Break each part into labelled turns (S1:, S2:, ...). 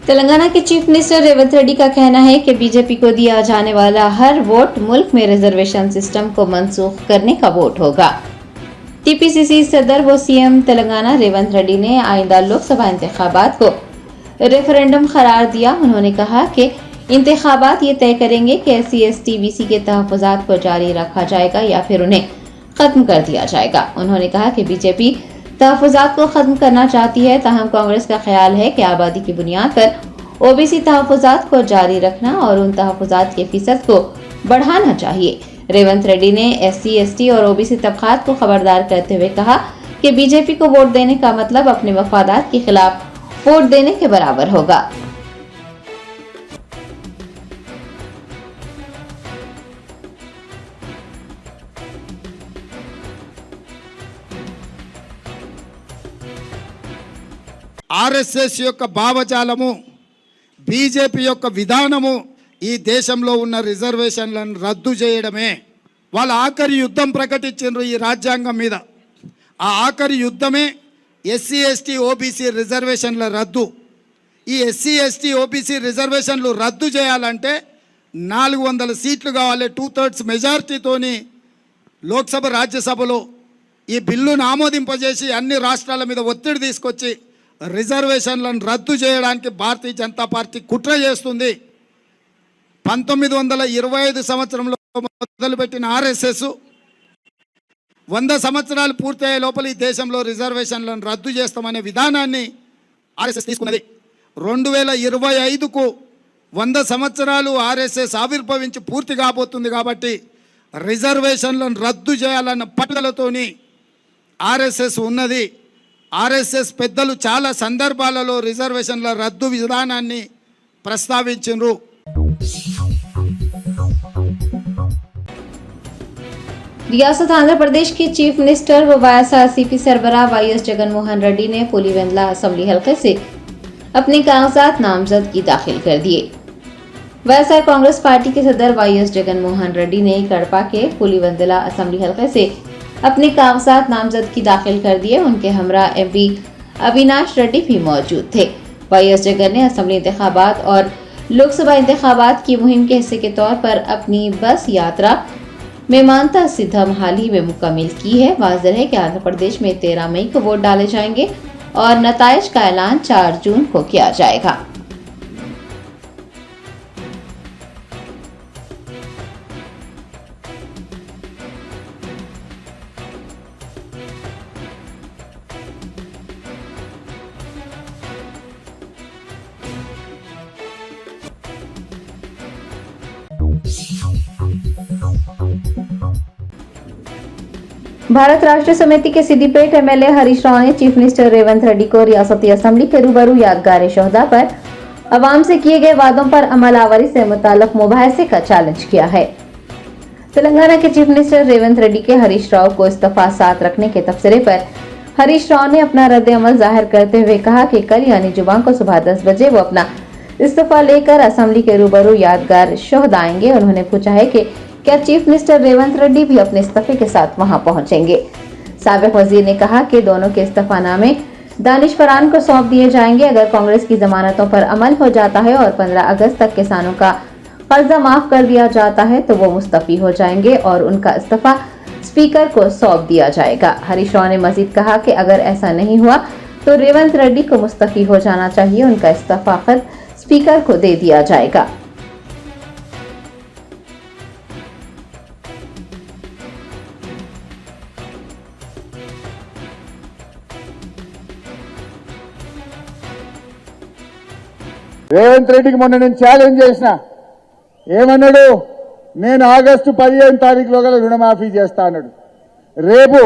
S1: तेलंगाना के chief minister Revanth Reddy का कहना है कि बीजेपी को दिया जाने वाला हर वोट मुल्क में रिजर्वेशन सिस्टम को मनसूख करने का वोट होगा। टीपीसीसी सदर व सीएम तेलंगाना रेवंत रेड्डी ने आइंदा लोकसभा इंतखाबात को रेफरेंडम करार दिया। उन्होंने कहा कि इंतखाबात ये तय करेंगे कि SC/ST BC के तहफ़्फ़ुज़ात को जारी रखा जाएगा या फिर उन्हें खत्म कर दिया जाएगा। उन्होंने कहा कि बीजेपी तहफ़्फ़ुज़ात को खत्म करना चाहती है, ताहम कांग्रेस का ख्याल है कि आबादी की बुनियाद पर OBC तहफ़्फ़ुज़ात को जारी रखना और उन तहफ़्फ़ुज़ात के फीसद को बढ़ाना चाहिए। रेवंत रेड्डी ने SC/ST और OBC तबक़ात को खबरदार करते हुए कहा कि बीजेपी को वोट देने का मतलब अपने मफादात के खिलाफ वोट देने के बराबर होगा।
S2: ఆర్ఎస్ఎస్ యొక్క భావజాలము బీజేపీ యొక్క విధానము ఈ దేశంలో ఉన్న రిజర్వేషన్లను రద్దు చేయడమే. వాళ్ళ ఆఖరి యుద్ధం ప్రకటించారు ఈ రాజ్యాంగం మీద. ఆ ఆఖరి యుద్ధమే SC/ST OBC రిజర్వేషన్ల రద్దు. ఈ SC/ST OBC రిజర్వేషన్లు రద్దు చేయాలంటే 400 సీట్లు కావాలి. 2/3 మెజారిటీతోని లోక్సభ రాజ్యసభలో ఈ బిల్లును ఆమోదింపజేసి అన్ని రాష్ట్రాల మీద ఒత్తిడి తీసుకొచ్చి రిజర్వేషన్లను రద్దు చేయడానికి భారతీయ జనతా పార్టీ కుట్ర చేస్తుంది. 1925 సంవత్సరంలో మొదలుపెట్టిన RSS 100 సంవత్సరాలు పూర్తయ్యే లోపల ఈ దేశంలో రిజర్వేషన్లను రద్దు చేస్తామనే విధానాన్ని RSS తీసుకున్నది. 2025కు 100 సంవత్సరాలు RSS ఆవిర్భవించి పూర్తి కాబోతుంది. కాబట్టి రిజర్వేషన్లను రద్దు చేయాలన్న పట్టుదలతోని RSS ఉన్నది. RSS పెద్దలు చాలా సందర్భాలలో రిజర్వేషన్ల రద్దు విధానాన్ని ప్రస్తావించారు.
S1: रियासत आंध्र प्रदेश के चीफ मिनिस्टर व YSRCP सरबराह YS जगनमोहन रेड्डी ने पुलिवेंदला असेंबली हलके से अपने कागजात नामजदगी दाखिल कर दिए। YSR कांग्रेस पार्टी के सदर YS जगनमोहन रेड्डी ने कड़पा के पुलिवेंदला असेंबली हलके से अपने कागजात नामजदगी दाखिल कर दिए। उनके हमरा MP अविनाश रेड्डी भी मौजूद थे। YS जगन ने असेंबली इंतखाबात और लोकसभा इंतखाबात की मुहिम के हिस्से के तौर पर अपनी बस यात्रा मेमानता सीधा महाली में मुकम्मल की है। वाज़ेह है कि आंध्र प्रदेश में 13 मई को वोट डाले जाएंगे और नताइज का ऐलान 4 जून को किया जाएगा। भारत राष्ट्र समिति के सिद्दीपेट MLA हरीश राव ने चीफ मिनिस्टर रेवंत रेड्डी को रियासती असेंबली के रूबरू यादगार शोहदा पर अवाम से किए गए वादों पर अमल आवरी से मुताल्लिक मुबाहिसे का चैलेंज किया है। तेलंगाना के चीफ मिनिस्टर रेवंत रेड्डी के हरीश राव को इस्तीफा साथ रखने के तबसरे पर हरीश राव ने अपना रद्द अमल जाहिर करते हुए कहा कि कल यानी जुमा को सुबह 10 बजे वो अपना इस्तीफा लेकर असेंबली के रूबरू यादगार शोहदा आएंगे। उन्होंने पूछा है कि क्या चीफ मिनिस्टर रेवंत रेड्डी भी अपने इस्तीफे के साथ वहां पहुंचेंगे। साबिक वजीर ने कहा कि दोनों के इस्तीफानामे दानिश फरहान को सौंप दिए जाएंगे। अगर कांग्रेस की जमानतों पर अमल हो जाता है और 15 अगस्त तक किसानों का कर्जा माफ कर दिया जाता है तो वो मुस्तफी हो जाएंगे और उनका इस्तीफा स्पीकर को सौंप दिया जाएगा। हरीश राव ने मजीद कहा कि अगर ऐसा नहीं हुआ तो रेवंत रेड्डी को मुस्तफी हो जाना चाहिए। उनका इस्तीफा खत स्पीकर को दे दिया जाएगा।
S3: రేవంత్ రెడ్డికి మొన్న నేను ఛాలెంజ్ చేసిన, ఏమన్నాడు, నేను ఆగస్టు 15 తారీఖులోగా రుణమాఫీ చేస్తా అన్నాడు. రేపు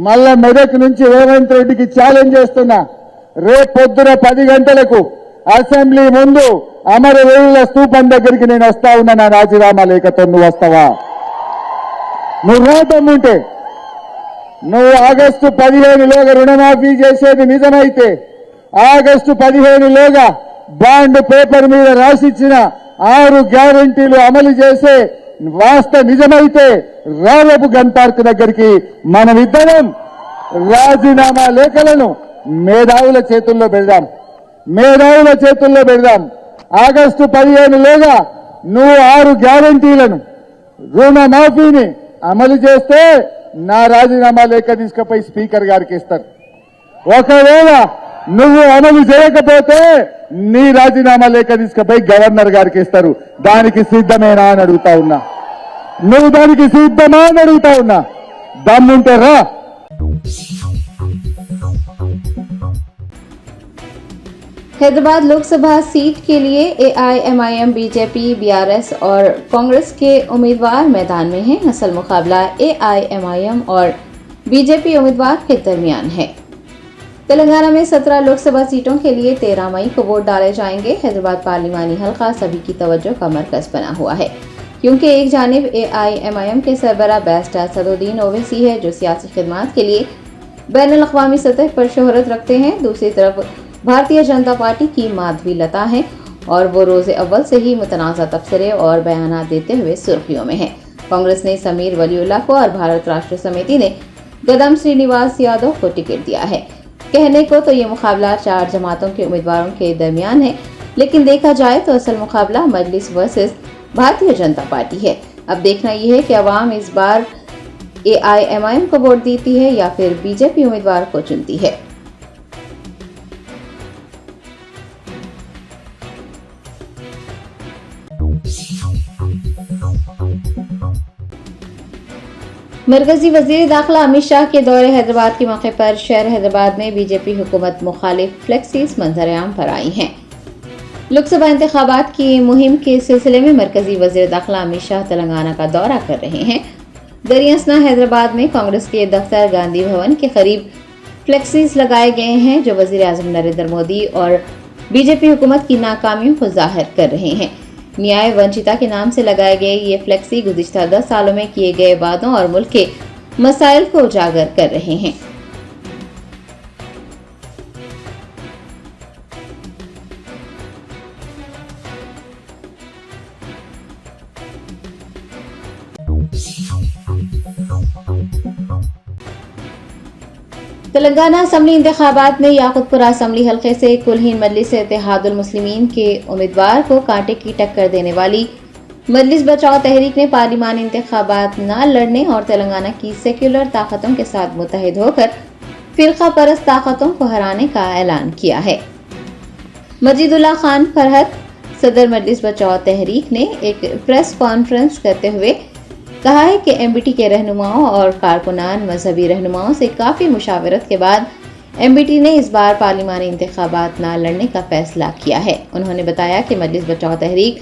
S3: మళ్ళా మెదక్ నుంచి రేవంత్ రెడ్డికి ఛాలెంజ్ చేస్తున్నా, రేపు పొద్దున 10 గంటలకు అసెంబ్లీ ముందు అమరవీరుల స్తూపం దగ్గరికి నేను వస్తా ఉన్నా. నా రాజీనామా లేఖతో నువ్వు వస్తావా? నువ్వు రాదమ్ముంటే నువ్వు ఆగస్టు 15లోగా రుణమాఫీ చేసేది నిజమైతే, ఆగస్టు 15లోగా బాండ్ పేపర్ మీద రాసిచ్చిన 6 గ్యారంటీలు అమలు చేసే వాస్తవ నిజమైతే రేపు గన్ పార్క్ దగ్గరికి మనమిద్దరం రాజీనామా లేఖలను మేధావుల చేతుల్లో పెడదాం. మేధావుల చేతుల్లో పెడదాం. ఆగస్టు 15 లోగా నువ్వు 6 గ్యారంటీలను రుణమాఫీని అమలు చేస్తే నా రాజీనామా లేఖ తీసుకుపోయి స్పీకర్ గారికి ఇస్తారు. ఒకవేళ నువ్వు అమలు చేయకపోతే నీ రాజీనామా లేఖ తీసుకుపోయి గవర్నర్ గారికి ఇస్తారు. దానికి సిద్ధమేనా అని అడుగుతా ఉన్నా. నువ్వు దానికి సిద్ధమా అని అడుగుతా ఉన్నా. దమ్ముంటే రా.
S1: हैदराबाद लोकसभा सीट के लिए एआईएमआईएम, बीजेपी, बीआरएस और कांग्रेस के उम्मीदवार मैदान में हैं। असल मुकाबला एआईएमआईएम और बीजेपी उम्मीदवार के दरमियान है। तेलंगाना में 17 लोकसभा सीटों के लिए 13 मई को वोट डाले जाएंगे। हैदराबाद पार्लिमानी हल्का सभी की तवज्जो का मरकज बना हुआ है, क्योंकि एक जानिब एआईएमआईएम के सरबराह बैरिस्टर असदुद्दीन ओवैसी है, जो सियासी खिदमात के लिए बैनुल अक़वामी सतह पर शोहरत रखते हैं। दूसरी तरफ भारतीय जनता पार्टी की माधवी लता है और वो रोज़े अव्वल से ही मुतनाज़ा तबसरे और बयानात देते हुए सुर्खियों में है। कांग्रेस ने समीर वलीउल्लाह को और भारत राष्ट्र समिति ने गदम श्रीनिवास यादव को टिकट दिया है। कहने को तो ये मुकाबला 4 जमातों के उम्मीदवारों के दरमियान है, लेकिन देखा जाए तो असल मुकाबला मजलिस वर्सेस भारतीय जनता पार्टी है। अब देखना यह है कि अवाम इस बार एआईएमआईएम को वोट देती है या फिर बीजेपी उम्मीदवार को चुनती है। मरकजी वजीर दाखिला अमित शाह के दौरे हैदराबाद के मौके पर शहर हैदराबाद में बीजेपी हुकूमत मुखालिफ फ्लेक्सीज मंजर-ए-आम पर आई हैं। लोकसभा इंतखाबात की मुहिम के सिलसिले में मरकजी वजीर दाखिला अमित शाह तेलंगाना का दौरा कर रहे हैं। दरियासना हैदराबाद में कांग्रेस के दफ्तर गांधी भवन के करीब फ्लेक्सीज लगाए गए हैं, जो वजीर आजम नरेंद्र मोदी और बीजेपी हुकूमत की नाकामियों को जाहिर कर रहे हैं। न्याय वंचिता के नाम से लगाए गए ये फ्लेक्सी गुज़िश्ता 10 सालों में किए गए वादों और मुल्क के मसाइल को उजागर कर रहे हैं। तेलंगाना असम्बली इंतखाबात में याकुतपुरा असम्बली हल्के से कुलहीन मजलिस इत्तेहादुल मुस्लिमीन के उम्मीदवार को कांटे की टक्कर देने वाली मजलिस बचाओ तहरीक ने पार्लिमानी इंतखाबात न लड़ने और तेलंगाना की सेक्युलर ताकतों के साथ मुत्तहिद होकर फिरका परस्त ताकतों को हराने का ऐलान किया है। मजीदुल्लाह खान फरहत, सदर मजलिस बचाओ तहरीक, ने एक प्रेस कॉन्फ्रेंस करते हुए कहा है कि एमबीटी के रहनुमाओं और कारकुनान मजहबी रहनुमाओं से काफ़ी मुशावरत के बाद एमबीटी ने इस बार पार्लिमानी इंतखाबात न लड़ने का फैसला किया है। उन्होंने बताया कि मजलिस बचाओ तहरीक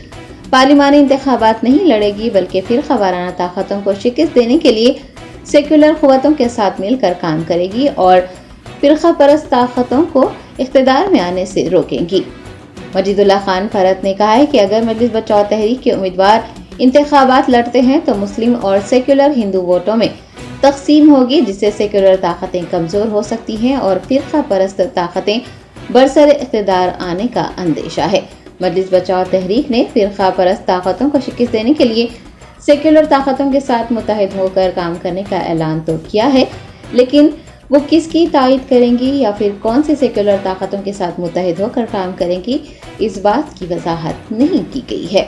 S1: पार्लिमानी इंतखाबात नहीं लड़ेगी, बल्कि फिरका वाराना ताकतों को शिकस्त देने के लिए सेक्युलर क़ुव्वतों के साथ मिलकर काम करेगी और फिरका परस्त ताकतों को इख्तिदार में आने से रोकेंगी। मजीदुल्लाह खान फरहत ने कहा है कि अगर मजलिस बचाओ तहरीक के उम्मीदवार इंतखाबात लड़ते हैं तो मुस्लिम और सेक्युलर हिंदू वोटों में तकसीम होगी, जिससे सेक्युलर ताकतें कमज़ोर हो सकती हैं और फिरका परस्त ताकतें बरसर इख्तिदार आने का अंदेशा है। मजलिस बचाओ तहरीक ने फिरका परस्त ताकतों को शिकस्त देने के लिए सेक्युलर ताकतों के साथ मुत्तहिद होकर काम करने का ऐलान तो किया है, लेकिन वो किसकी तायद करेंगी या फिर कौन सी सेक्युलर ताकतों के साथ मुत्तहिद होकर काम करेंगी, इस बात की वजाहत नहीं की गई है।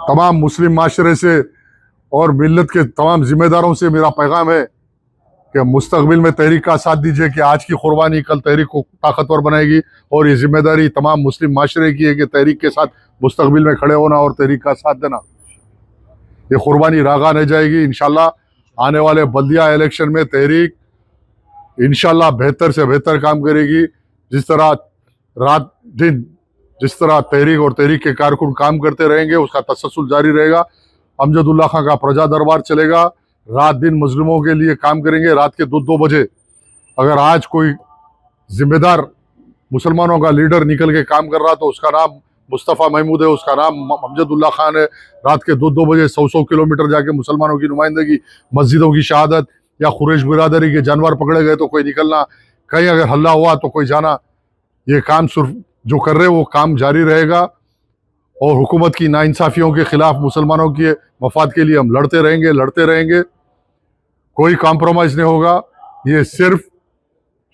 S4: तमाम मुस्लिम माशरे से और मिल्लत के तमाम जिम्मेदारों से मेरा पैगाम है कि मुस्तकबिल में तहरीक का साथ दीजिए कि आज की कुर्बानी कल तहरीक को ताकतवर बनाएगी, और ये जिम्मेदारी तमाम मुस्लिम माशरे की है कि तहरीक के साथ मुस्तकबिल में खड़े होना और तहरीक का साथ देना। ये कुर्बानी रागा नहीं जाएगी। इंशाल्लाह आने वाले बल्दिया इलेक्शन में तहरीक इंशाल्लाह बेहतर से बेहतर काम करेगी। जिस तरह रात दिन जिस तरह तहरीक और तहरीक के कारकुन काम करते रहेंगे, उसका तसलसल जारी रहेगा। अमजदुल्लाह खां का प्रजा दरबार चलेगा, रात दिन मजलूमों के लिए काम करेंगे। रात के 2-2 बजे अगर आज कोई जिम्मेदार मुसलमानों का लीडर निकल के काम कर रहा तो उसका नाम मुस्तफ़ा महमूद है, उसका नाम अमजदुल्लाह खान है। रात के 2-2 बजे 100-100 किलोमीटर जाके मुसलमानों की नुमाइंदगी, मस्जिदों की शहादत, या कुरैश बिरादरी के जानवर पकड़े गए तो कोई निकलना, कहीं अगर हल्ला हुआ तो कोई जाना। ये काम सिर्फ जो कर रहे हैं वो काम जारी रहेगा और हुकूमत की नाइंसाफियों के खिलाफ मुसलमानों के मफाद के लिए हम लड़ते रहेंगे। कोई कॉम्प्रोमाइज नहीं होगा। ये सिर्फ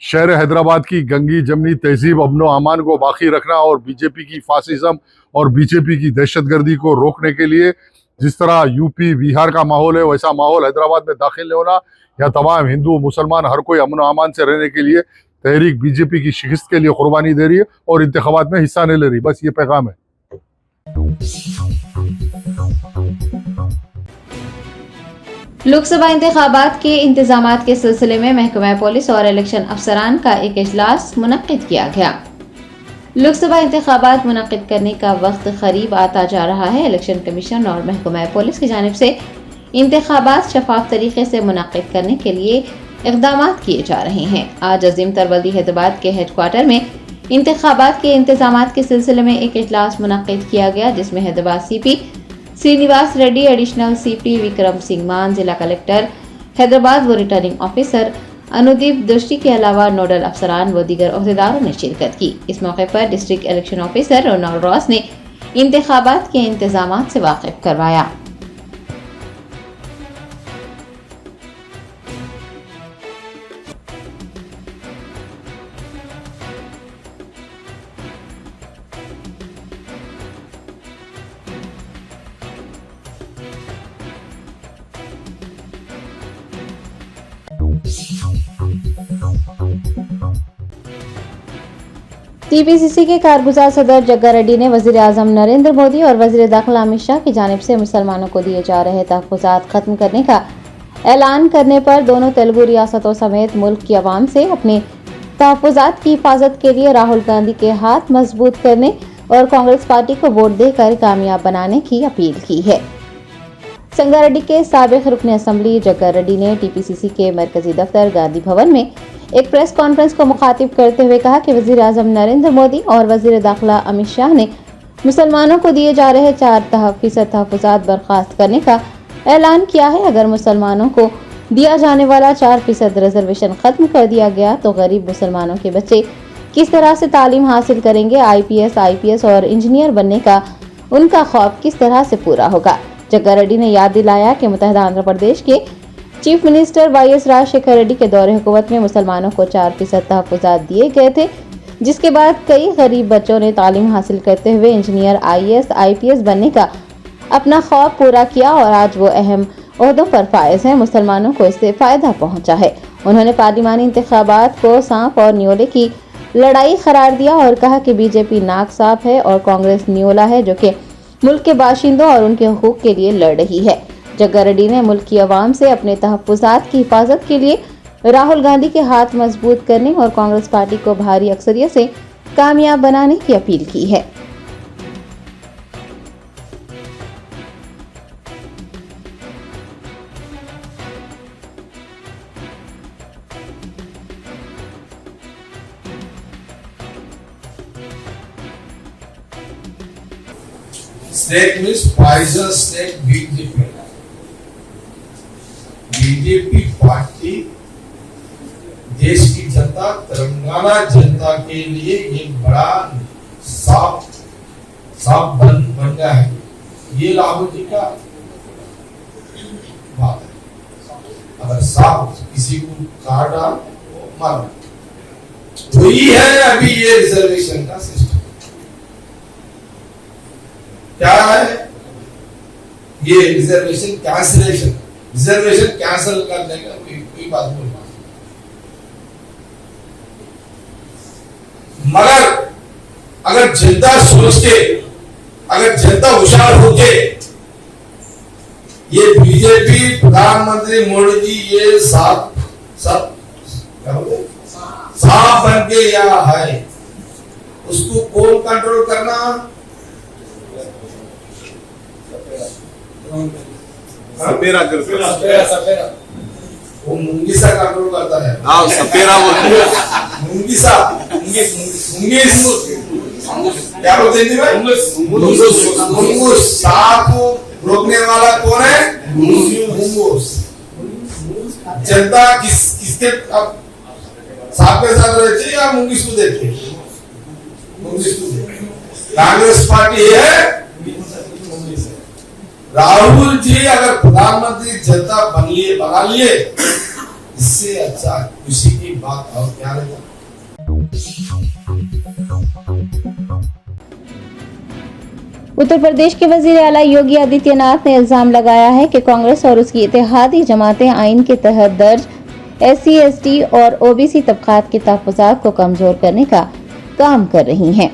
S4: शहर हैदराबाद की गंगी जमनी तहजीब अमनो अमान को बाकी रखना और बीजेपी की फासिज्म और बीजेपी की दहशतगर्दी को रोकने के लिए जिस तरह यूपी बिहार का माहौल है वैसा माहौल हैदराबाद में दाखिल नहीं होना। या तमाम हिंदू मुसलमान हर कोई अमन अमान से रहने के लिए तहरीक बीजेपी की शिकस्त के लिए कुर्बानी दे रही है और इंतखाबात में हिस्सा नहीं ले रही। बस ये पैगाम है।
S1: लोकसभा इंतखाबात के इंतजामात के सिलसिले में महकमा पुलिस और इलेक्शन अफसरान का एक इजलास मुनक्किद किया गया। लोकसभा इंतखाबात मुनक्किद करने का वक्त करीब आता जा रहा है। इलेक्शन कमीशन और महकमा पुलिस की जानिब से इंतखाबात शफाफ तरीके से मुनक्किद करने के लिए इक़दामात किए जा रहे हैं। आज अजीम तरबल्दी हैदराबाद के हेडक्वार्टर में इंतखाबात के इंतजामात के सिलसिले में एक इजलास मुनक्किद किया गया, जिसमें Hyderabad CP Srinivas Reddy, additional CP Vikram Singh Maan, जिला कलेक्टर हैदराबाद व रिटर्निंग ऑफिसर अनुदीप दृष्टि के अलावा नोडल अफसरान व दीगर ओहदेदारों ने शिरकत की। इस मौके पर district election officer Ronald Ross ने इंतखाबात के इंतजामात से वाकिफ करवाया। टीपीसीसी के कारगुजार सदर जग्गा रेड्डी ने वजीर आजम नरेंद्र मोदी और वजीर दाखिला अमित शाह की जानिब से मुसलमानों को दिए जा रहे तहफ़्फ़ुज़ात खत्म करने का ऐलान करने पर दोनों तेलुगु रियासतों समेत मुल्क की आवाम से अपने तहफ़्फ़ुज़ात की हिफाजत के लिए राहुल गांधी के हाथ मजबूत करने और कांग्रेस पार्टी को वोट देकर कामयाब बनाने की अपील की है। संगारेड्डी के साबिक रुकन असम्बली जग्गा रेड्डी ने टीपीसीसी के मरकजी दफ्तर गांधी भवन में एक प्रेस कॉन्फ्रेंस को मुखातिब करते हुए कहा कि वजीर आजम नरेंद्र मोदी और वजीर दाखिला अमित शाह ने मुसलमानों को दिए जा रहे 4% तहफ़्फ़ुज़ात बर्खास्त करने का ऐलान किया है। अगर मुसलमानों को दिया जाने वाला 4% रिजर्वेशन खत्म कर दिया गया तो गरीब मुसलमानों के बच्चे किस तरह से तालीम हासिल करेंगे, आईपीएस और इंजीनियर बनने का उनका ख्वाब किस तरह से पूरा होगा। जग्गा रेड्डी ने याद दिलाया कि मुत्तहिदा आंध्र प्रदेश के chief minister YS Rajasekhar Reddy के दौरे हुकूमत में मुसलमानों को 4% तहफ़्फ़ुज़ात दिए गए थे, जिसके बाद कई गरीब बच्चों ने तालीम हासिल करते हुए इंजीनियर, आईएएस बनने का अपना ख्वाब पूरा किया और आज वो अहम ओहदों पर फायज हैं। मुसलमानों को इससे फ़ायदा पहुंचा है। उन्होंने पार्लिमानी इंतखाबात को सांप और न्योले की लड़ाई करार दिया और कहा कि बीजेपी नाक सांप है और कांग्रेस न्योला है जो कि मुल्क के बाशिंदों और उनके हुकूक के लिए लड़ रही है। जग्गा रेड्डी ने मुल्क की आवाम से अपने तहफ़्फ़ुज़ात की हिफाजत के लिए राहुल गांधी के हाथ मजबूत करने और कांग्रेस पार्टी को भारी अक्सरियत से कामयाब बनाने की अपील की है।
S5: Snake means poison snake BJP. BJP party देश की जनता, तेलंगाना जनता के लिए एक बड़ा सांप बन गया है। ये राहुल जी का बात है। अगर सांप किसी को काटा मारा, वही है अभी ये रिजर्वेशन का सिस्टम। क्या है ये रिजर्वेशन कैंसिलेशन? रिजर्वेशन कैंसिल करने का कोई बात नहीं। मगर अगर जनता सोच के, अगर जनता होशियार होके, ये बीजेपी प्रधानमंत्री मोदी जी ये सब क्या बोलते सांप बन के यहाँ है, उसको कौन कंट्रोल करना?
S6: सपेरा
S5: वो मुंगीसा कंट्रोल करता है।
S6: हाँ सपेरा
S5: मुंगीसा क्या बोलते हैं? मुंगूस। सांप को रोकने वाला कौन है? मुंगूस। जनता किसके अब साथ के साथ रहती या मुंगीस को देखते? मुंगीस को देखते। कांग्रेस पार्टी है, राहुल जी अगर प्रधानमंत्री जनता बना लिए, इससे अच्छा खुशी की बात और क्या रहेगा?
S1: उत्तर प्रदेश के वजीर आला योगी आदित्यनाथ ने इल्जाम लगाया है कि कांग्रेस और उसकी इत्तेहादी जमातें आइन के तहत दर्ज SC, ST और OBC तबकात के तहफ़्फ़ुज़ात को कमजोर करने का काम कर रही हैं।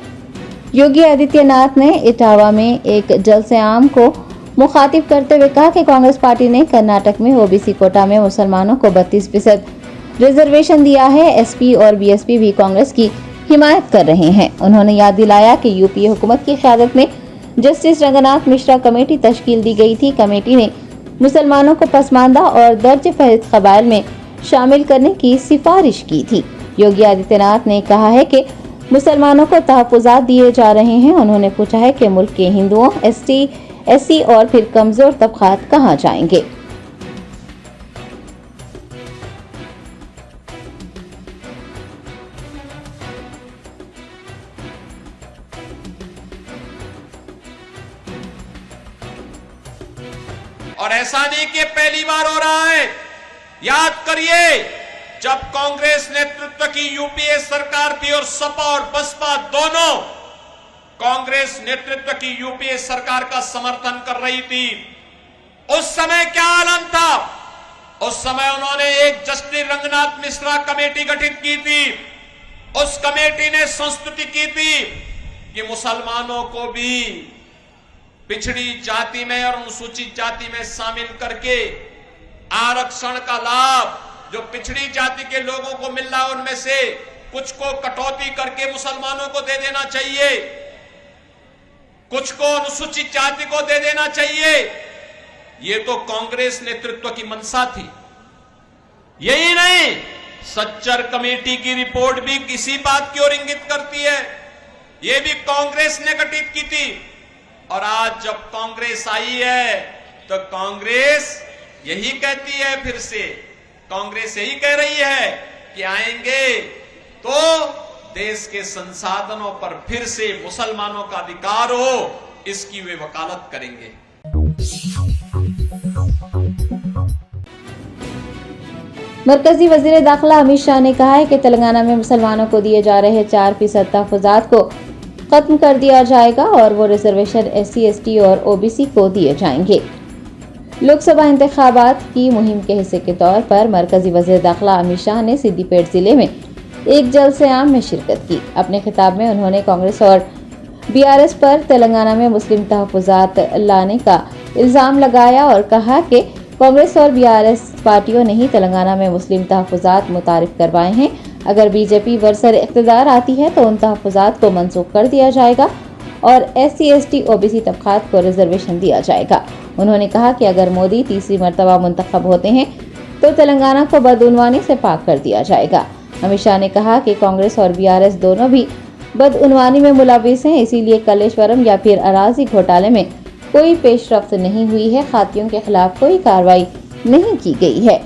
S1: योगी आदित्यनाथ ने इटावा में एक जलसे आम को मुखातिब करते हुए कहा कि कांग्रेस पार्टी ने कर्नाटक में OBC कोटा में मुसलमानों को 32% रिजर्वेशन दिया है। SP और BSP भी कांग्रेस की हिमायत कर रहे हैं। उन्होंने याद दिलाया कि UPA हुकूमत की क़यादत में जस्टिस रंगनाथ मिश्रा कमेटी तश्कील दी गई थी। कमेटी ने मुसलमानों को पसमानदा और दर्ज फहरिस्त कबाइल में शामिल करने की सिफारिश की थी। योगी आदित्यनाथ ने कहा है कि मुसलमानों को तहफ़्फ़ुज़ात दिए जा रहे हैं। उन्होंने पूछा है कि मुल्क के हिंदुओं, ST, SC और फिर कमजोर तबकात कहां जाएंगे।
S6: और ऐसा नहीं कि पहली बार हो रहा है। याद करिए, जब कांग्रेस नेतृत्व की UPA सरकार थी और सपा और बसपा दोनों कांग्रेस नेतृत्व की UPA सरकार का समर्थन कर रही थी, उस समय क्या आलम था? उस समय उन्होंने एक जस्टिस रंगनाथ मिश्रा कमेटी गठित की थी। उस कमेटी ने संस्तुति की थी कि मुसलमानों को भी पिछड़ी जाति में और अनुसूचित जाति में शामिल करके आरक्षण का लाभ जो पिछड़ी जाति के लोगों को मिल रहा है उनमें से कुछ को कटौती करके मुसलमानों को दे देना चाहिए, कुछ को अनुसूचित जाति को दे देना चाहिए। ये तो कांग्रेस नेतृत्व की मंशा थी। यही नहीं, सच्चर कमेटी की रिपोर्ट भी किसी बात की ओर इंगित करती है। ये भी कांग्रेस ने गठित की थी। और आज जब कांग्रेस आई है तो कांग्रेस यही कहती है, फिर से कांग्रेस यही कह रही है कि आएंगे तो देश के संसाधनों पर फिर से मुसलमानों का अधिकार हो, इसकी वे वकालत करेंगे।
S1: मरकजी वजीर दाखिला अमित शाह ने कहा है कि तेलंगाना में मुसलमानों को दिए जा रहे 4% तहफ़्फ़ुज़ात को खत्म कर दिया जाएगा और वो रिजर्वेशन SC, ST और OBC को दिए जाएंगे। लोकसभा इंतखाबात की मुहिम के हिस्से के तौर पर मरकजी वज़ीर दाखिला अमित शाह ने सिद्दीपेट जिले में एक जलसे आम में शिरकत की। अपने खिताब में उन्होंने कांग्रेस और BRS पर तेलंगाना में मुस्लिम तहफ़्फ़ुज़ात लाने का इल्ज़ाम लगाया और कहा कि कांग्रेस और BRS पार्टियों ने ही तेलंगाना में मुस्लिम तहफ़्फ़ुज़ात मुतारिफ करवाए हैं। अगर BJP बरसर इक़्तिदार आती है तो उन तहफ़्फ़ुज़ात को मनसूख कर दिया जाएगा और SC, ST, OBC तबकात को रिजर्वेशन दिया जाएगा। उन्होंने कहा कि अगर मोदी तीसरी मरतबा मुंतखब होते हैं तो तेलंगाना को बदउनवानी से पाक कर दिया जाएगा। अमित शाह ने कहा कि कांग्रेस और BRS दोनों भी बदउनवानी में मुलविस हैं, इसीलिए कलेश्वरम या फिर अराजी घोटाले में कोई पेशरफ्त नहीं हुई है, खातियों के खिलाफ कोई कार्रवाई नहीं की गई है।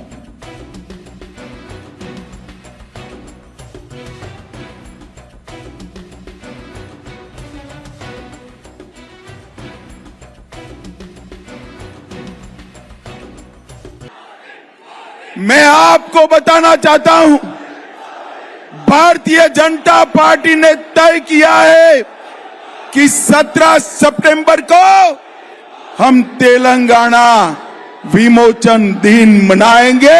S7: मैं आपको बताना चाहता हूं, भारतीय जनता पार्टी ने तय किया है कि 17 सितंबर को हम तेलंगाना विमोचन दिन मनाएंगे।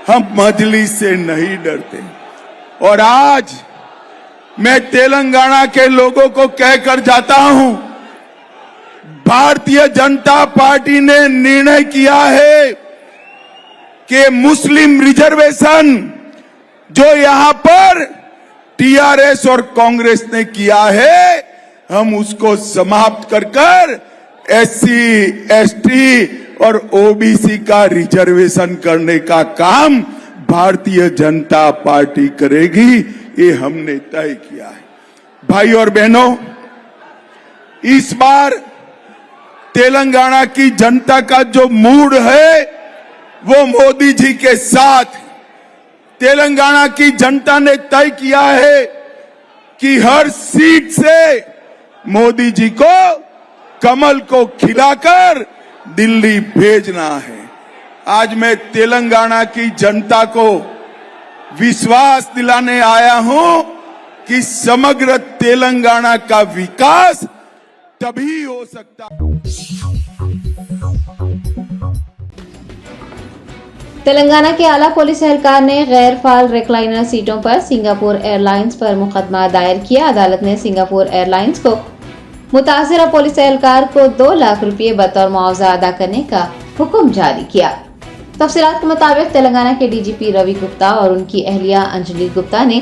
S7: हम मजलिस से नहीं डरते। और आज मैं तेलंगाना के लोगों को कहकर जाता हूं, भारतीय जनता पार्टी ने निर्णय किया है कि मुस्लिम रिजर्वेशन जो यहां पर TRS और कांग्रेस ने किया है, हम उसको समाप्त कर SC, ST और OBC का रिजर्वेशन करने का काम भारतीय जनता पार्टी करेगी। ये हमने तय किया है। भाई और बहनों, इस बार तेलंगाना की जनता का जो मूड है वो मोदी जी के साथ तेलंगाना की जनता ने तय किया है कि हर सीट से मोदी जी को कमल को खिलाकर दिल्ली भेजना है। आज मैं तेलंगाना की जनता को विश्वास दिलाने आया हूं कि समग्र तेलंगाना का विकास तभी हो सकता है।
S1: तेलंगाना के आला पुलिस एहलकार ने गैर फाल रिक्लाइनर सीटों पर सिंगापुर एयरलाइंस पर मुकदमा दायर किया। अदालत ने सिंगापुर एयरलाइंस को मुतासिरा पुलिस एहलकार को 2 लाख रुपए बतौर मुआवजा अदा करने का हुक्म जारी किया। तफसीलात के मुताबिक तेलंगाना के डीजीपी रवि गुप्ता और उनकी अहलिया अंजलि गुप्ता ने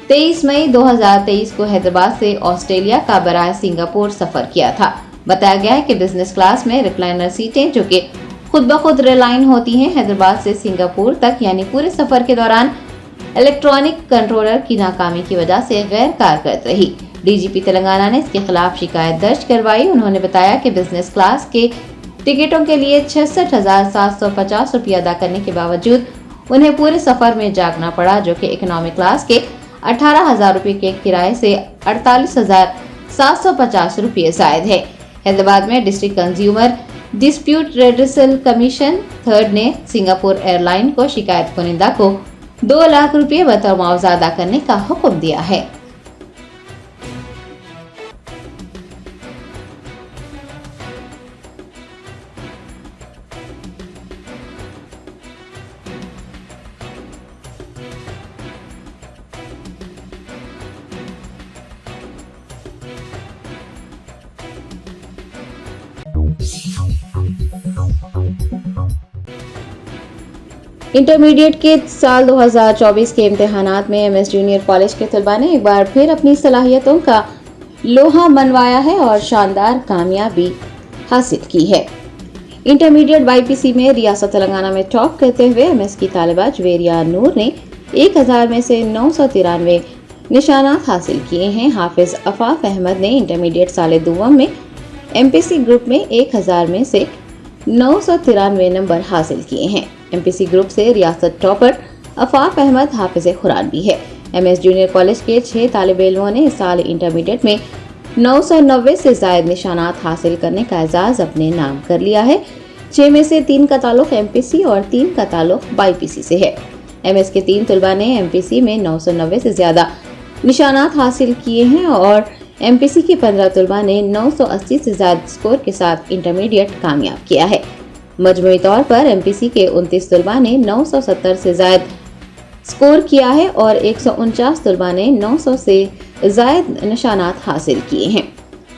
S1: 23 मई 2023 को हैदराबाद से ऑस्ट्रेलिया का बराए सिंगापुर सफर किया था। बताया गया है कि बिजनेस क्लास में रिक्लाइनर सीटें जो कि खुद ब खुद रेलाइन होती हैं, हैदराबाद से सिंगापुर तक यानी पूरे सफर के दौरान इलेक्ट्रॉनिक कंट्रोलर की नाकामी की वजह से गैर कारगर रही। डीजीपी तेलंगाना ने इसके खिलाफ शिकायत दर्ज करवाई। उन्होंने बताया कि बिजनेस क्लास के टिकटों के लिए 66,750 रुपये अदा करने के बावजूद उन्हें पूरे सफर में जागना पड़ा, जो कि इकोनॉमी क्लास के 18,000 रुपये के किराए से 48,750 रुपये जायद है। हैदराबाद में district consumer dispute redressal commission third ने सिंगापुर एयरलाइन को शिकायत कुनिंदा को 2 लाख रुपये बतौर मुआवजा अदा करने का हुक्म दिया है। इंटरमीडिएट के साल 2024 के इम्तिहानात में एमएस जूनियर कॉलेज के तलबा ने एक बार फिर अपनी सलाहियतों का लोहा मनवाया है और शानदार कामयाबी हासिल की है। इंटरमीडिएट बाईपीसी में रियासत तेलंगाना में टॉप करते हुए एमएस की तालिबा जवेरिया नूर ने 1000 में से 993 निशानात हासिल किए हैं। हाफिज अफाफ अहमद ने इंटरमीडिएट साल दुवम में एमपीसी ग्रुप में 1000 में से 993 नंबर हासिल किए हैं। एमपीसी ग्रुप से रियासत टॉपर अफाफ अहमद हाफिज कुरान भी है। एमएस जूनियर कॉलेज के 6 तालिब इल्मों ने इस साल इंटरमीडिएट में 990 से ज्यादा निशानात हासिल करने का एजाज अपने नाम कर लिया है। 6 में से 3 का ताल्लुक एमपीसी और 3 का ताल्लुक बाईपीसी से है। एमएस के 3 तलबा ने एमपीसी में 990 से ज्यादा निशानात हासिल किए हैं और एमपीसी के 15 तलबा ने 980 से ज्यादा स्कोर के साथ इंटरमीडिएट कामयाब किया है। मजमूई तौर पर एमपीसी के 29 तलबा ने 970 से ज्यादा स्कोर किया है और 149 तलबा ने 900 से ज्यादा निशानात हासिल किए हैं।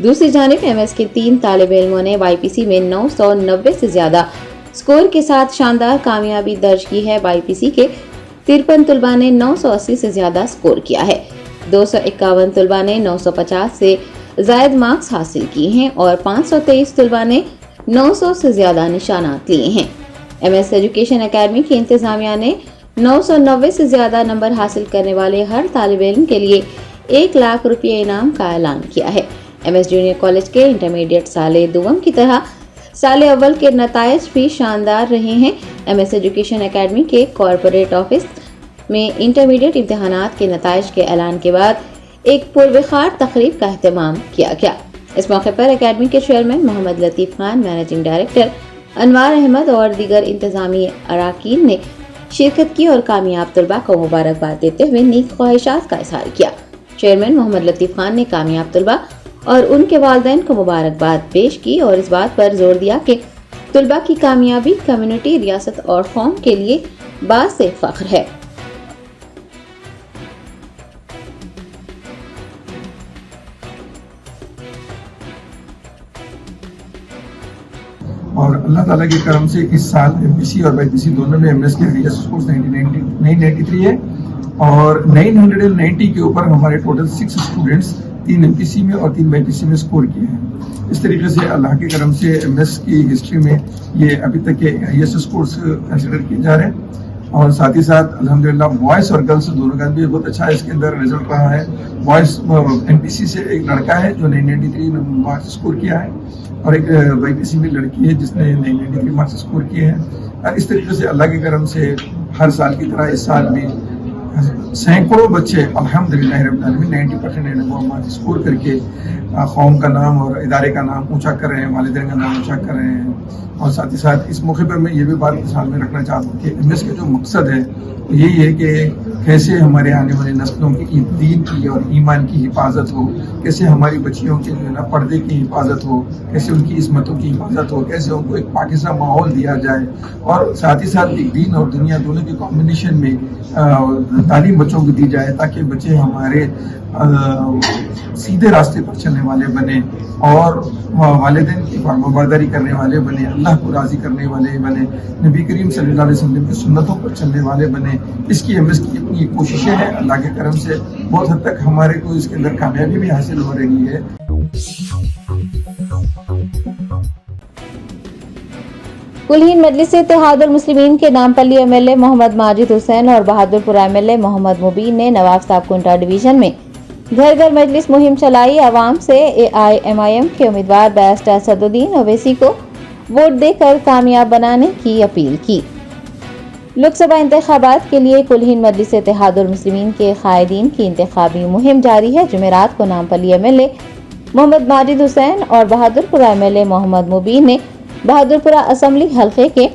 S1: दूसरी जानिब एमएस के 3 तालिब इल्मों ने बाईपीसी में 990 से ज्यादा स्कोर के साथ शानदार कामयाबी दर्ज की है। बाईपीसी के 53 तलबा ने 980 से ज्यादा स्कोर किया है। 251 तलबा ने 950 से ज्यादा मार्क्स हासिल किए हैं और 523 तलबा ने 900 से ज्यादा निशानात लिए हैं। एमएस एजुकेशन एकेडमी की इंतजामिया ने 990 से ज्यादा नंबर हासिल करने वाले हर तालिब इल्म के लिए 1 लाख रुपये इनाम का ऐलान किया है। एमएस जूनियर कॉलेज के इंटरमीडिएट साले दुवम की तरह साले अव्वल के नतायज भी शानदार रहे हैं। एमएस एजुकेशन एकेडमी के कॉरपोरेट ऑफिस में इंटरमीडिएट इम्तिहानात के नतायज के ऐलान के बाद एक पुरवखार तकरीब का एहतमाम किया गया। इस मौके पर एकेडमी के chairman Mohammad Latif Khan, managing director Anwar Ahmed और दीगर इंतजामी अराकीन ने शिरकत की और कामयाब तलबा को मुबारकबाद देते हुए नेक ख्वाहिशात का इजहार किया। चेयरमैन मोहम्मद लतीफ खान ने कामयाब तलबा और उनके वालिदैन को मुबारकबाद पेश की और इस बात पर जोर दिया कि तलबा की कामयाबी कम्युनिटी, रियासत और कौम के लिए बाइस फख्र है।
S8: और अल्लाह ताला के करम से इस साल एमपीसी और बाईपीसी दोनों में एमएस के रिजल्ट स्कोर्स 993 है और 990 के ऊपर हमारे टोटल 6 स्टूडेंट्स 3 एमपीसी में और 3 बाईपीसी में स्कोर किए हैं। इस तरीके से अल्लाह के करम से एमएस की हिस्ट्री में ये अभी तक के हाईएस्ट स्कोर्स कंसिडर किए जा रहे हैं। और साथ ही साथ अल्हम्दुलिल्लाह बॉयज और गर्ल्स दोनों का भी बहुत अच्छा इसके अंदर रिजल्ट रहा है। बॉयज एमपीसी से एक लड़का है जो 993 मार्क्स स्कोर किया है और एक बाईपीसी में लड़की है जिसने 993 मार्क्स स्कोर किए हैं। इस तरीके से अल्लाह के करम से हर साल की तरह इस साल भी सैकड़ों बच्चे अल्हम्दुलिल्लाह रब्बिल आलमीन 90% स्कोर करके कौम का नाम और इदारे का नाम ऊंचा कर रहे हैं, वालिदैन का नाम ऊंचा कर रहे हैं। और साथ ही साथ इस मौके पर मैं ये भी बात सामने रखना चाहता हूँ कि एमएस का जो मकसद है वो यही है कि कैसे हमारे आने वाली नस्लों की दीन की और ईमान की हिफाजत हो, कैसे हमारी बच्चियों के जो ना पर्दे की हिफाजत हो, कैसे उनकी इस्मतों की हिफाजत हो, कैसे उनको एक पाकिज़ा माहौल दिया जाए और साथ ही साथ एक दीन और दुनिया दोनों के कॉम्बिनेशन में तालीम बच्चों को दी जाए ताकि बच्चे हमारे सीधे रास्ते पर चलने वाले बने और वालिदैन की फरमाबरदारी करने वाले बने, अल्लाह को राज़ी करने वाले बने, नबी करीम सल्लल्लाहु अलैहि वसल्लम की सुन्नतों पर चलने वाले बने। इसकी एमएस की अपनी कोशिशें हैं। अल्लाह के करम से बहुत हद तक हमारे को इसके अंदर कामयाबी भी हासिल हो रही है।
S1: कुलहीन मजलिस इत्तेहादुल मुस्लिमीन के नामपल्ली एमएलए मोहम्मद माजिद हुसैन और बहादुरपुरा एमएलए मोहम्मद मुबीन ने नवाब साहब कुंटा डिवीजन में घर घर मजलिस मुहिम चलाई। आवाम से AIMIM के उम्मीदवार बैरिस्टर असदुद्दीन ओवैसी को वोट देकर कामयाब बनाने की अपील की। लोकसभा इंतखाबात के लिए कुलहीन मजलिस इत्तेहादुल मुस्लिमीन के कायदीन की इंतखाबी मुहिम जारी है। जुमेरात को नामपल्ली एमएलए मोहम्मद माजिद हुसैन और बहादुरपुरा एमएलए मोहम्मद मुबीन ने बहादुरपुरा असेंबली हल्के के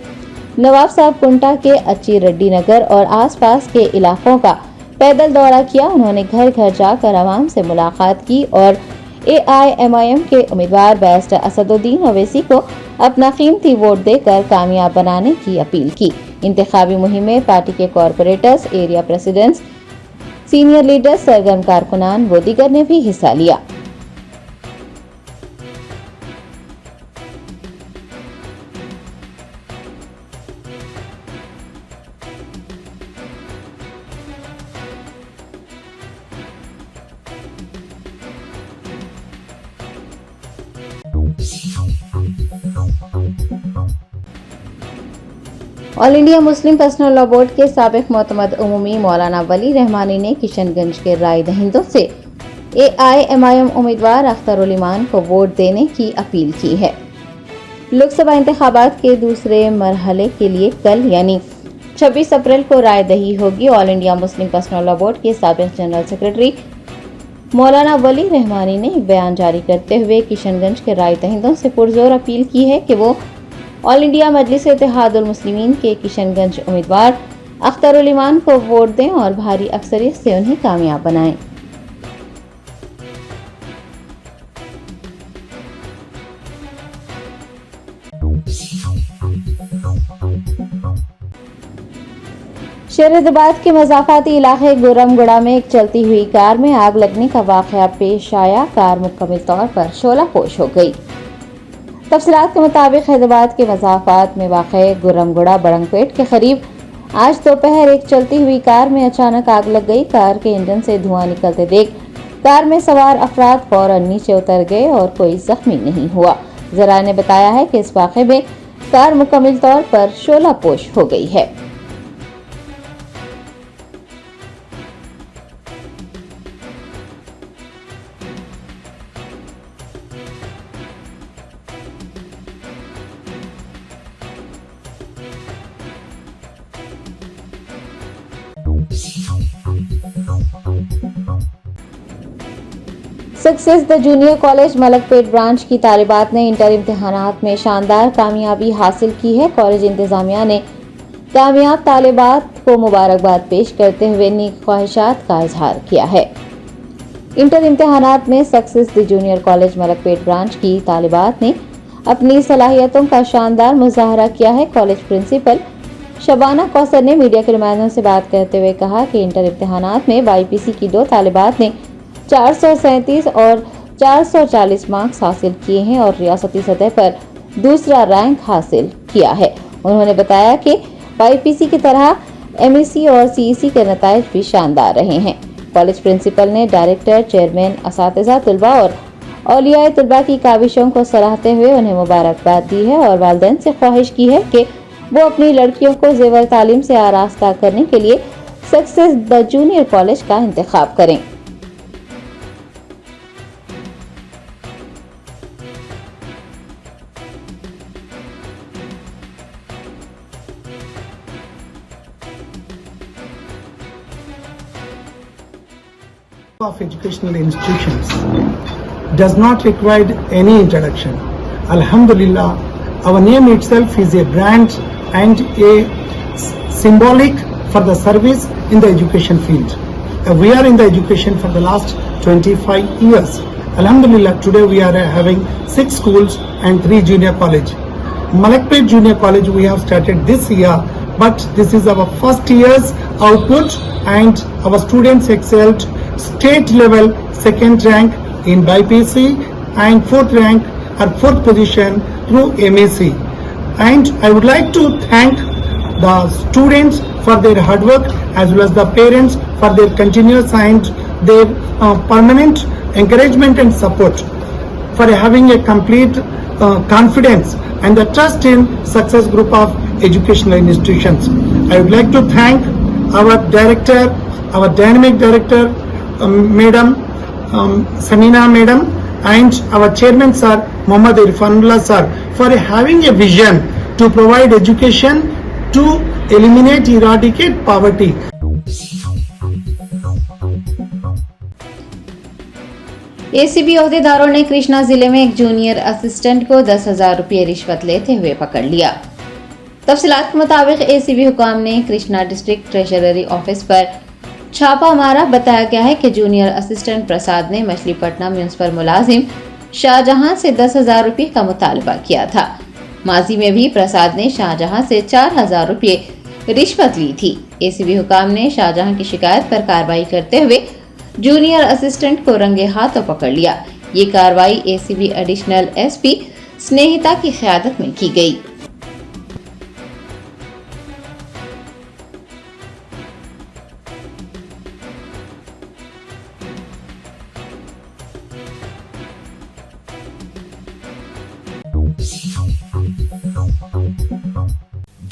S1: नवाब साहब कुंटा के अच्छी रेड्डी नगर और आसपास के इलाकों का पैदल दौरा किया। उन्होंने घर घर जाकर आवाम से मुलाकात की और AIMIM के उम्मीदवार बैरिस्टर असदुद्दीन ओवैसी को अपना कीमती वोट देकर कामयाब बनाने की अपील की। इंतखाबी मुहिम में पार्टी के corporators, area presidents, senior leaders, सरगर्म कारकुनान व दीगर ने भी हिस्सा लिया। All India Muslim personal law board के साबिक मोतमद उमूमी मौलाना वली रहमानी ने किशनगंज के राय दहिंदों से AIMIM उम्मीदवार अख्तर उल ईमान को वोट देने की अपील की है। लोकसभा इंतखाबात के दूसरे मरहले के लिए कल यानी 26 अप्रैल को राय दही होगी। All India Muslim personal law board के साबिक जनरल सेक्रेटरी मौलाना वली रहमानी ने एक बयान जारी करते हुए किशनगंज के राय दहिंदों से पुरजोर अपील की है कि वो ऑल इंडिया मजलिस इत्तेहादुल मुस्लिमीन के किशनगंज उम्मीदवार अख्तर उल ईमान को वोट दें और भारी अक्सरियत से उन्हें कामयाब बनाएं। शहरीदाबाद के मज़ाफ़ाती इलाके गुरमगुड़ा में एक चलती हुई कार में आग लगने का वाक़या पेश आया। कार मुकम्मल तौर पर शोलापोश हो गई। तफसीलात के मुताबिक हैदराबाद के मज़ाफ़ात में वाक़े गुरमगुड़ा बड़ंगपेट के करीब आज दोपहर एक चलती हुई कार में अचानक आग लग गई। कार के इंजन से धुआं निकलते देख कार में सवार अफराद फौरन नीचे उतर गए और कोई जख्मी नहीं हुआ। ज़राए ने बताया है कि इस वाक़े में कार मुकम्मल तौर पर शोलापोश हो गई है। Success the junior college Malakpet branch की तालिबात ने इंटर इम्तिहानात में शानदार कामयाबी हासिल की है। कॉलेज इंतजामिया ने कामयाब तालिबात को मुबारकबाद पेश करते हुए नेक ख्वाहिशात का इजहार किया है। इंटर इम्तिहानात में success the junior college Malakpet branch की तालिबात ने अपनी सलाहियतों का शानदार मुजाहरा किया है। कॉलेज प्रिंसिपल शबाना कौसर ने मीडिया के नुमाइंदों से बात करते हुए कहा कि इंटर इम्तिहानात में YPC की 2 तालिबात ने 437 और 440 मार्क्स हासिल किए हैं और रियासती सतह पर दूसरा रैंक हासिल किया है। उन्होंने बताया कि YPC की तरह MEC और CEC के नताइज भी शानदार रहे हैं। कॉलेज प्रिंसिपल ने डायरेक्टर, चेयरमैन, असातिज़ा, तुलबा और औलियाए तुलबा की काविशों को सराहते हुए उन्हें मुबारकबाद दी है और वालिदैन से ख्वाहिश की है कि वो अपनी लड़कियों को ज़ेवर तालीम से आरास्ता करने के लिए सक्सेस द जूनियर कॉलेज का इंतखाब करें।
S9: of educational institutions does not require any introduction. Alhamdulillah, our name itself is a brand and a symbolic for the service in the education field. We are in the education for the last 25 years. Alhamdulillah, today we are having 6 schools and 3 junior college. Malakpet Junior College we have started this year, but this is our first year's output and our students excelled state level 2nd rank in BPC and 4th rank or 4th position through MAC. And I would like to thank the students for their hard work as well as the parents for their continuous and their permanent encouragement and support, for having a complete confidence and the trust in Success Group of Educational Institutions. I would like to thank our director, our dynamic director, Madam Samina Madam, and our chairman Sir Muhammad Irfanullah Sir, for having a vision to provide education to eliminate, eradicate poverty.
S1: ACB अहदेदारों ने कृष्णा जिले में एक junior assistant को 10,000 रुपये रिश्वत लेते हुए पकड़ लिया। तफसीलात के मुताबिक एसीबी हुकाम ने कृष्णा डिस्ट्रिक्ट ट्रेजरी ऑफिस पर छापा मारा। बताया गया है कि जूनियर असिस्टेंट प्रसाद ने मछलीपट्टनम म्युनिसिपल मुलाजिम शाहजहां से 10,000 रुपये का मुतालबा किया था। माजी में भी प्रसाद ने शाहजहां से 4,000 रुपये रिश्वत ली थी। एसीबी हुकाम ने शाहजहां की शिकायत पर कार्रवाई करते हुए जूनियर असिस्टेंट को रंगे हाथों पकड़ लिया। ये कार्रवाई एसीबी एडिशनल एसपी स्नेहिता की क़यादत में की गई।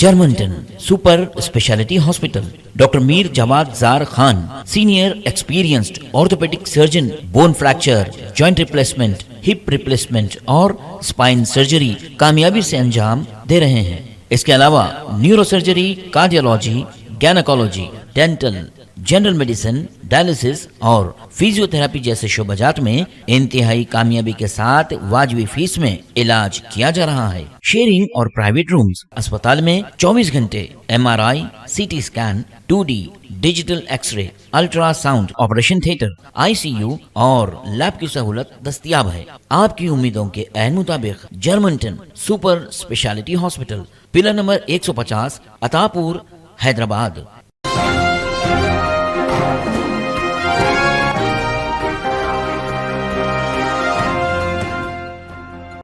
S10: Germanten super speciality hospital, doctor Mir Jawad Zar Khan, senior experienced orthopaedic surgeon, bone fracture, joint replacement, hip replacement और स्पाइन सर्जरी कामयाबी से अंजाम दे रहे हैं। इसके अलावा neuro surgery, cardiology, gynaecology, dental, general medicine, dialysis और फिजियोथेरेपी जैसे शोबाजात में इंतहाई कामयाबी के साथ वाजिबी फीस में इलाज किया जा रहा है। शेयरिंग और प्राइवेट रूम्स, अस्पताल में 24 घंटे MRI, CT scan, 2D digital x ray, ultrasound, operation theatre, ICU और लैब की सहूलत दस्तयाब है। आपकी उम्मीदों के ऐन मुताबिक Germanten super speciality hospital, pillar number 150, Attapur, Hyderabad.